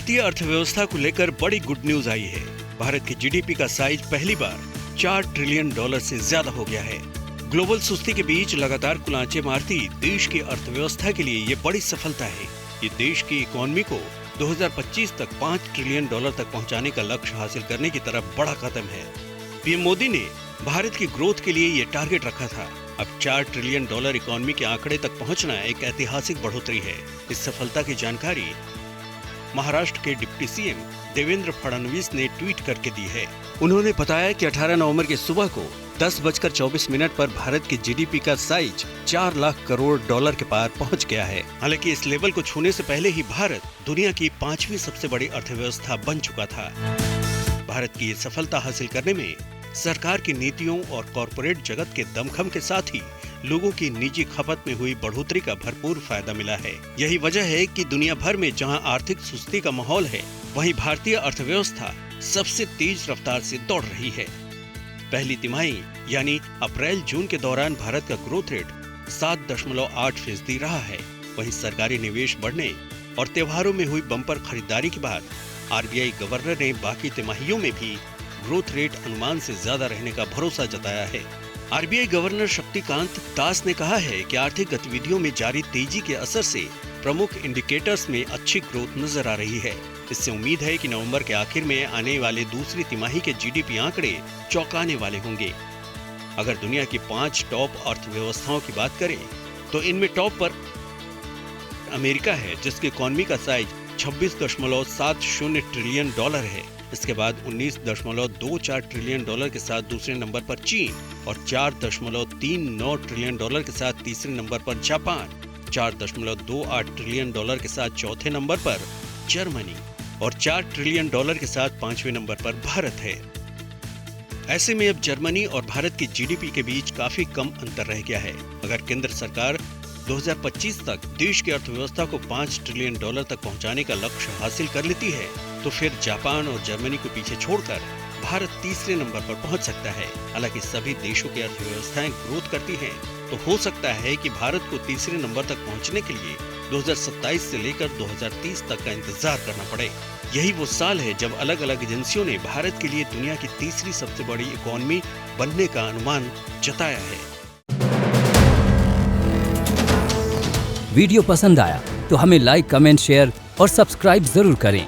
भारतीय अर्थव्यवस्था को लेकर बड़ी गुड न्यूज आई है। भारत की जीडीपी का साइज पहली बार $4 ट्रिलियन से ज्यादा हो गया है। ग्लोबल सुस्ती के बीच लगातार कुल आंचें मारती देश की अर्थव्यवस्था के लिए ये बड़ी सफलता है। ये देश की इकोनॉमी को 2025 तक $5 ट्रिलियन तक पहुंचाने का लक्ष्य हासिल करने की तरफ बड़ा कदम है। पीएम मोदी ने भारत की ग्रोथ के लिए ये टारगेट रखा था। अब $4 ट्रिलियन इकोनॉमी के आंकड़े तक पहुंचना एक ऐतिहासिक बढ़ोतरी है। इस सफलता की जानकारी महाराष्ट्र के डिप्टी सीएम देवेंद्र फडणवीस ने ट्वीट करके दी है। उन्होंने बताया कि 18 नवंबर की सुबह को 10:24 पर भारत की जीडीपी का साइज $4 लाख करोड़ के पार पहुंच गया है। हालांकि इस लेवल को छूने से पहले ही भारत दुनिया की 5वीं सबसे बड़ी अर्थव्यवस्था बन चुका था। भारत की ये सफलता हासिल करने में सरकार की नीतियों और कॉरपोरेट जगत के दमखम के साथ ही लोगों की निजी खपत में हुई बढ़ोतरी का भरपूर फायदा मिला है। यही वजह है कि दुनिया भर में जहां आर्थिक सुस्ती का माहौल है, वहीं भारतीय अर्थव्यवस्था सबसे तेज रफ्तार से दौड़ रही है। पहली तिमाही यानी अप्रैल जून के दौरान भारत का ग्रोथ रेट 7.8% रहा है। वहीं सरकारी निवेश बढ़ने और त्योहारों में हुई बम्पर खरीदारी के बाद आरबीआई गवर्नर ने बाकी तिमाहियों में भी ग्रोथ रेट अनुमान से ज्यादा रहने का भरोसा जताया है। आरबीआई गवर्नर शक्तिकांत दास ने कहा है कि आर्थिक गतिविधियों में जारी तेजी के असर से प्रमुख इंडिकेटर्स में अच्छी ग्रोथ नजर आ रही है। इससे उम्मीद है कि नवंबर के आखिर में आने वाले दूसरी तिमाही के जीडीपी आंकड़े चौंकाने वाले होंगे। अगर दुनिया की 5 टॉप अर्थव्यवस्थाओं की बात करें तो इनमें टॉप पर अमेरिका है, जिसकी इकोनॉमी का साइज $26.70 ट्रिलियन है। इसके बाद $19.24 ट्रिलियन के साथ दूसरे नंबर पर चीन और $4.39 ट्रिलियन के साथ तीसरे नंबर पर जापान, $4.28 ट्रिलियन के साथ चौथे नंबर पर जर्मनी और $4 ट्रिलियन के साथ 5वें नंबर पर भारत है। ऐसे में अब जर्मनी और भारत की जीडीपी के बीच काफी कम अंतर रह गया है। अगर केंद्र सरकार 2025 तक देश की अर्थव्यवस्था को $5 ट्रिलियन तक पहुंचाने का लक्ष्य हासिल कर लेती है तो फिर जापान और जर्मनी को पीछे छोड़कर भारत तीसरे नंबर पर पहुंच सकता है। हालांकि सभी देशों की अर्थव्यवस्थाएं ग्रोथ करती हैं, तो हो सकता है कि भारत को तीसरे नंबर तक पहुंचने के लिए 2027 से लेकर 2030 तक का इंतजार करना पड़े। यही वो साल है जब अलग अलग एजेंसियों ने भारत के लिए दुनिया की तीसरी सबसे बड़ी इकोनॉमी बनने का अनुमान जताया है। वीडियो पसंद आया तो हमें लाइक, कमेंट, शेयर और सब्सक्राइब जरूर करें।